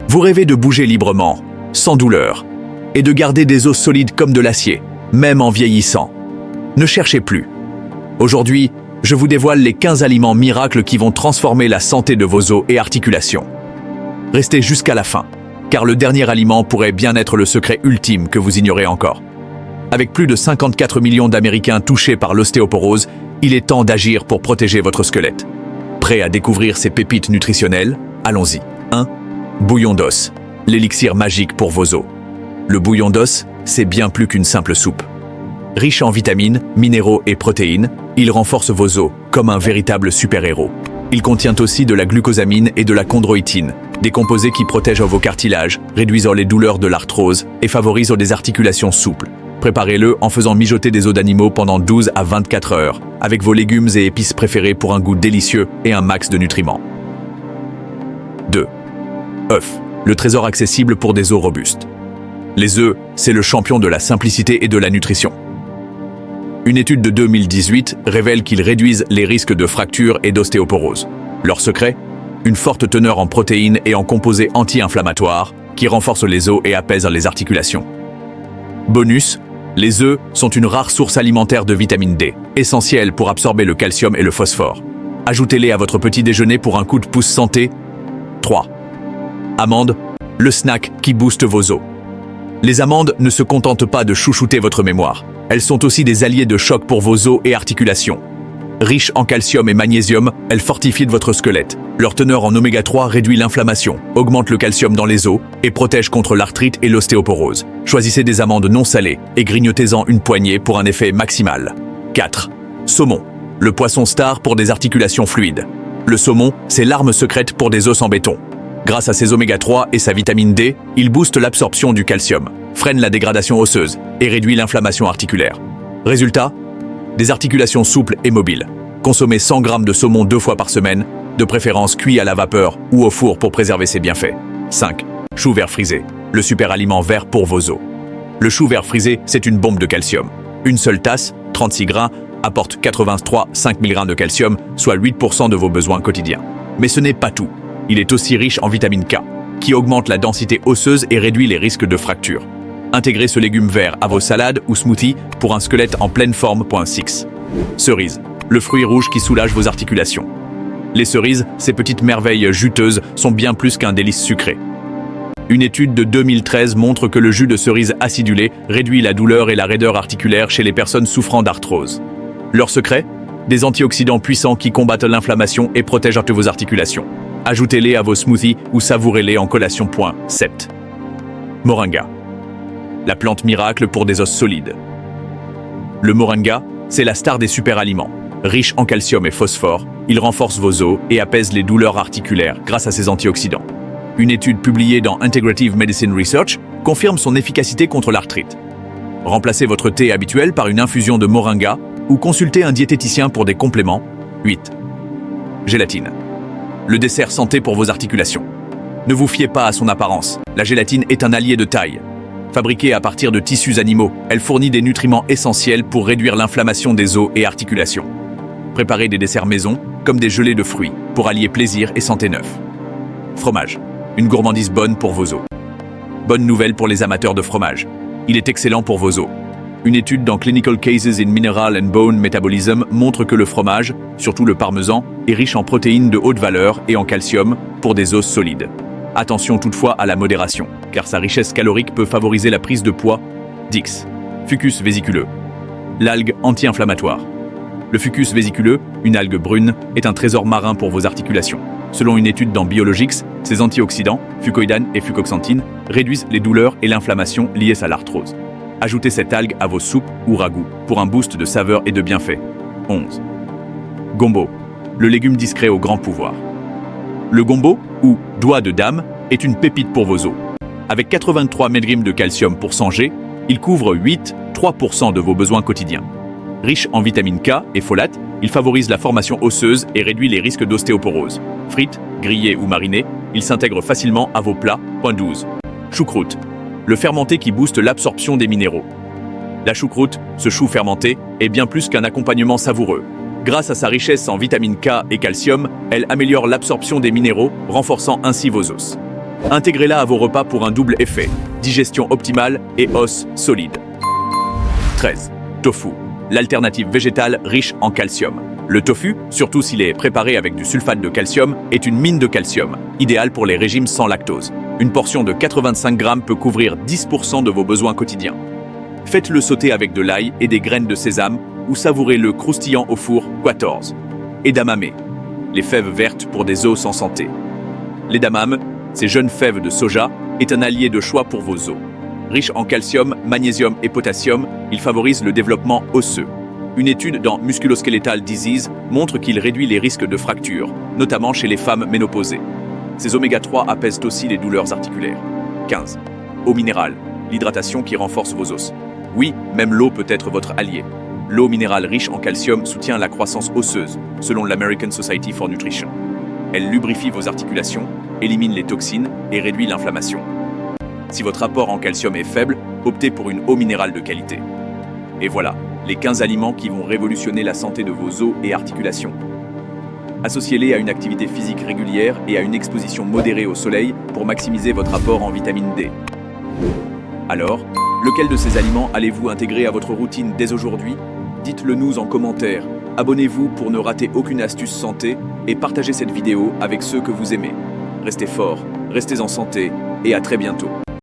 Vous rêvez de bouger librement, sans douleur, et de garder des os solides comme de l'acier, même en vieillissant. Ne cherchez plus. Aujourd'hui, je vous dévoile les 15 aliments miracles qui vont transformer la santé de vos os et articulations. Restez jusqu'à la fin, car le dernier aliment pourrait bien être le secret ultime que vous ignorez encore. Avec plus de 54 millions d'Américains touchés par l'ostéoporose, il est temps d'agir pour protéger votre squelette. Prêt à découvrir ces pépites nutritionnelles? Allons-y. 1. Bouillon d'os, l'élixir magique pour vos os. Le bouillon d'os, c'est bien plus qu'une simple soupe. Riche en vitamines, minéraux et protéines, il renforce vos os comme un véritable super-héros. Il contient aussi de la glucosamine et de la chondroïtine, des composés qui protègent vos cartilages, réduisent les douleurs de l'arthrose et favorisent des articulations souples. Préparez-le en faisant mijoter des os d'animaux pendant 12 à 24 heures, avec vos légumes et épices préférés pour un goût délicieux et un max de nutriments. 2. œufs, le trésor accessible pour des os robustes. Les œufs, c'est le champion de la simplicité et de la nutrition. Une étude de 2018 révèle qu'ils réduisent les risques de fractures et d'ostéoporose. Leur secret? Une forte teneur en protéines et en composés anti-inflammatoires qui renforcent les os et apaisent les articulations. Bonus, les œufs sont une rare source alimentaire de vitamine D, essentielle pour absorber le calcium et le phosphore. Ajoutez-les à votre petit déjeuner pour un coup de pouce santé. 3. Amandes, le snack qui booste vos os. Les amandes ne se contentent pas de chouchouter votre mémoire. Elles sont aussi des alliés de choc pour vos os et articulations. Riches en calcium et magnésium, elles fortifient votre squelette. Leur teneur en oméga 3 réduit l'inflammation, augmente le calcium dans les os et protège contre l'arthrite et l'ostéoporose. Choisissez des amandes non salées et grignotez-en une poignée pour un effet maximal. 4. Saumon, le poisson star pour des articulations fluides. Le saumon, c'est l'arme secrète pour des os en béton. Grâce à ses oméga 3 et sa vitamine D, il booste l'absorption du calcium, freine la dégradation osseuse et réduit l'inflammation articulaire. Résultat? Des articulations souples et mobiles. Consommez 100 g de saumon 2 fois par semaine, de préférence cuit à la vapeur ou au four pour préserver ses bienfaits. 5. Chou vert frisé, le super aliment vert pour vos os. Le chou vert frisé, c'est une bombe de calcium. Une seule tasse, 36 grains, apporte 83,5 mg de calcium, soit 8% de vos besoins quotidiens. Mais ce n'est pas tout. Il est aussi riche en vitamine K, qui augmente la densité osseuse et réduit les risques de fractures. Intégrez ce légume vert à vos salades ou smoothies pour un squelette en pleine forme. 6. Cerise, le fruit rouge qui soulage vos articulations. Les cerises, ces petites merveilles juteuses, sont bien plus qu'un délice sucré. Une étude de 2013 montre que le jus de cerise acidulé réduit la douleur et la raideur articulaire chez les personnes souffrant d'arthrose. Leur secret? Des antioxydants puissants qui combattent l'inflammation et protègent vos articulations. Ajoutez-les à vos smoothies ou savourez-les en collation. 7. Moringa, la plante miracle pour des os solides. Le moringa, c'est la star des super-aliments. Riche en calcium et phosphore, il renforce vos os et apaise les douleurs articulaires grâce à ses antioxydants. Une étude publiée dans Integrative Medicine Research confirme son efficacité contre l'arthrite. Remplacez votre thé habituel par une infusion de moringa ou consultez un diététicien pour des compléments. 8. Gélatine, le dessert santé pour vos articulations. Ne vous fiez pas à son apparence, la gélatine est un allié de taille. Fabriquée à partir de tissus animaux, elle fournit des nutriments essentiels pour réduire l'inflammation des os et articulations. Préparez des desserts maison, comme des gelées de fruits, pour allier plaisir et santé neuve. Fromage, une gourmandise bonne pour vos os. Bonne nouvelle pour les amateurs de fromage. Il est excellent pour vos os. Une étude dans Clinical Cases in Mineral and Bone Metabolism montre que le fromage, surtout le parmesan, est riche en protéines de haute valeur et en calcium pour des os solides. Attention toutefois à la modération, car sa richesse calorique peut favoriser la prise de poids. 10. Fucus vésiculeux, l'algue anti-inflammatoire. Le fucus vésiculeux, une algue brune, est un trésor marin pour vos articulations. Selon une étude dans Biologics, ses antioxydants, fucoïdane et fucoxanthine, réduisent les douleurs et l'inflammation liées à l'arthrose. Ajoutez cette algue à vos soupes ou ragoûts pour un boost de saveur et de bienfaits. 11. Gombo, le légume discret au grand pouvoir. Le gombo, ou doigt de dame, est une pépite pour vos os. Avec 83 mg de calcium pour 100 g, il couvre 8,3% de vos besoins quotidiens. Riche en vitamine K et folate, il favorise la formation osseuse et réduit les risques d'ostéoporose. Frites, grillées ou marinées, il s'intègre facilement à vos plats. 12. Choucroute, le fermenté qui booste l'absorption des minéraux. La choucroute, ce chou fermenté, est bien plus qu'un accompagnement savoureux. Grâce à sa richesse en vitamine K et calcium, elle améliore l'absorption des minéraux, renforçant ainsi vos os. Intégrez-la à vos repas pour un double effet, digestion optimale et os solide. 13. Tofu, l'alternative végétale riche en calcium. Le tofu, surtout s'il est préparé avec du sulfate de calcium, est une mine de calcium, idéale pour les régimes sans lactose. Une portion de 85 grammes peut couvrir 10% de vos besoins quotidiens. Faites-le sauter avec de l'ail et des graines de sésame ou savourez-le croustillant au four. 14. Edamame, les fèves vertes pour des os en santé. L'edamame, ces jeunes fèves de soja, est un allié de choix pour vos os. Riche en calcium, magnésium et potassium, il favorise le développement osseux. Une étude dans Musculoskeletal Disease montre qu'il réduit les risques de fractures, notamment chez les femmes ménopausées. Ces oméga 3 apaisent aussi les douleurs articulaires. 15. Eau minérale, l'hydratation qui renforce vos os. Oui, même l'eau peut être votre allié. L'eau minérale riche en calcium soutient la croissance osseuse, selon l'American Society for Nutrition. Elle lubrifie vos articulations, élimine les toxines et réduit l'inflammation. Si votre apport en calcium est faible, optez pour une eau minérale de qualité. Et voilà, les 15 aliments qui vont révolutionner la santé de vos os et articulations. Associez-les à une activité physique régulière et à une exposition modérée au soleil pour maximiser votre apport en vitamine D. Alors, lequel de ces aliments allez-vous intégrer à votre routine dès aujourd'hui? Dites-le nous en commentaire. Abonnez-vous pour ne rater aucune astuce santé et partagez cette vidéo avec ceux que vous aimez. Restez forts, restez en santé et à très bientôt.